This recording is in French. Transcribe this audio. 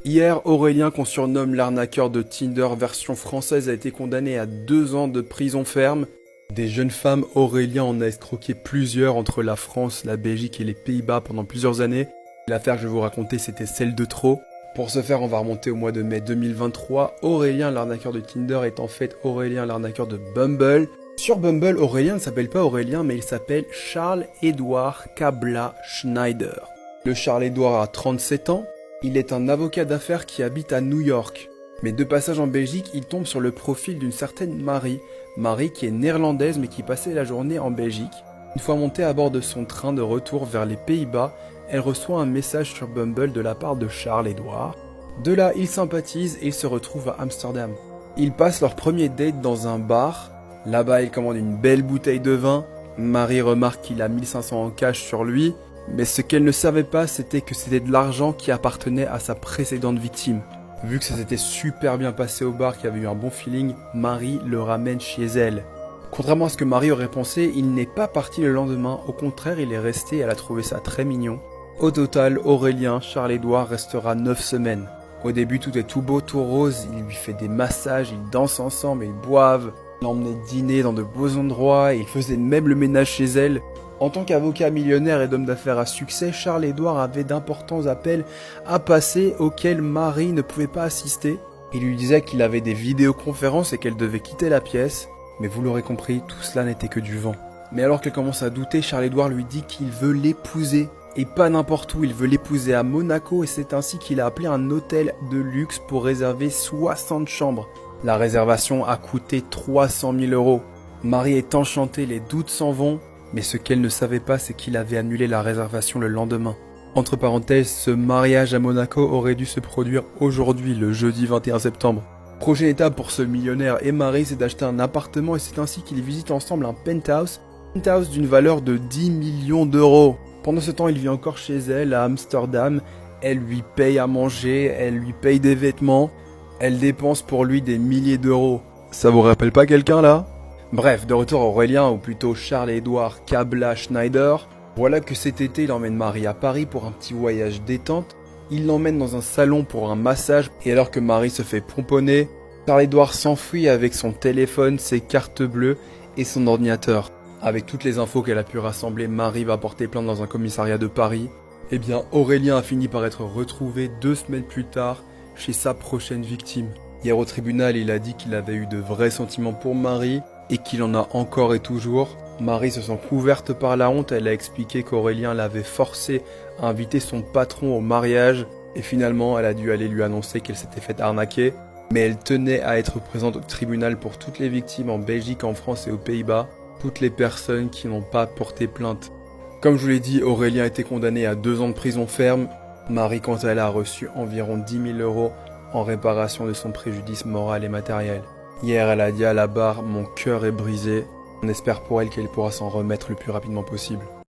Hier, Aurélien, qu'on surnomme l'arnaqueur de Tinder version française, a été condamné à 2 ans de prison ferme. Des jeunes femmes, Aurélien en a escroqué plusieurs entre la France, la Belgique et les Pays-Bas pendant plusieurs années. L'affaire que je vais vous raconter, c'était celle de trop. Pour ce faire, on va remonter au mois de mai 2023. Aurélien, l'arnaqueur de Tinder, est en fait Aurélien, l'arnaqueur de Bumble. Sur Bumble, Aurélien ne s'appelle pas Aurélien, mais il s'appelle Charles-Édouard Kabla Schneider. Le Charles-Édouard a 37 ans. Il est un avocat d'affaires qui habite à New York. Mais de passage en Belgique, il tombe sur le profil d'une certaine Marie. Marie qui est néerlandaise mais qui passait la journée en Belgique. Une fois montée à bord de son train de retour vers les Pays-Bas, elle reçoit un message sur Bumble de la part de Charles-Édouard. De là, ils sympathisent et ils se retrouvent à Amsterdam. Ils passent leur premier date dans un bar. Là-bas, il commande une belle bouteille de vin. Marie remarque qu'il a 1500 en cash sur lui. Mais ce qu'elle ne savait pas, c'était que c'était de l'argent qui appartenait à sa précédente victime. Vu que ça s'était super bien passé au bar, qu'il y avait eu un bon feeling, Marie le ramène chez elle. Contrairement à ce que Marie aurait pensé, il n'est pas parti le lendemain, au contraire il est resté, elle a trouvé ça très mignon. Au total, Aurélien, Charles-Édouard restera 9 semaines. Au début tout est tout beau, tout rose, il lui fait des massages, ils dansent ensemble, ils boivent, il l'emmenait dîner dans de beaux endroits, et il faisait même le ménage chez elle. En tant qu'avocat millionnaire et d'homme d'affaires à succès, Charles-Édouard avait d'importants appels à passer auxquels Marie ne pouvait pas assister. Il lui disait qu'il avait des vidéoconférences et qu'elle devait quitter la pièce. Mais vous l'aurez compris, tout cela n'était que du vent. Mais alors qu'elle commence à douter, Charles-Édouard lui dit qu'il veut l'épouser. Et pas n'importe où, il veut l'épouser à Monaco et c'est ainsi qu'il a appelé un hôtel de luxe pour réserver 60 chambres. La réservation a coûté 300 000 €. Marie est enchantée, les doutes s'en vont. Mais ce qu'elle ne savait pas, c'est qu'il avait annulé la réservation le lendemain. Entre parenthèses, ce mariage à Monaco aurait dû se produire aujourd'hui, le jeudi 21 septembre. Prochaine étape pour ce millionnaire et Marie, c'est d'acheter un appartement et c'est ainsi qu'ils visitent ensemble un penthouse d'une valeur de 10 millions d'euros. Pendant ce temps, il vit encore chez elle à Amsterdam. Elle lui paye à manger, elle lui paye des vêtements. Elle dépense pour lui des milliers d'euros. Ça vous rappelle pas quelqu'un là ? Bref, de retour à Aurélien, ou plutôt Charles-Édouard Kabla Schneider. Voilà que cet été, il emmène Marie à Paris pour un petit voyage détente. Il l'emmène dans un salon pour un massage, et alors que Marie se fait pomponner, Charles-Édouard s'enfuit avec son téléphone, ses cartes bleues et son ordinateur. Avec toutes les infos qu'elle a pu rassembler, Marie va porter plainte dans un commissariat de Paris. Eh bien, Aurélien a fini par être retrouvé 2 semaines plus tard chez sa prochaine victime. Hier au tribunal, il a dit qu'il avait eu de vrais sentiments pour Marie, et qu'il en a encore et toujours. Marie se sent couverte par la honte, elle a expliqué qu'Aurélien l'avait forcé à inviter son patron au mariage, et finalement elle a dû aller lui annoncer qu'elle s'était fait arnaquer, mais elle tenait à être présente au tribunal pour toutes les victimes en Belgique, en France et aux Pays-Bas, toutes les personnes qui n'ont pas porté plainte. Comme je vous l'ai dit, Aurélien a été condamné à 2 ans de prison ferme. Marie, quant à elle, a reçu environ 10 000 € en réparation de son préjudice moral et matériel. Hier, elle a dit à la barre « Mon cœur est brisé ». On espère pour elle qu'elle pourra s'en remettre le plus rapidement possible.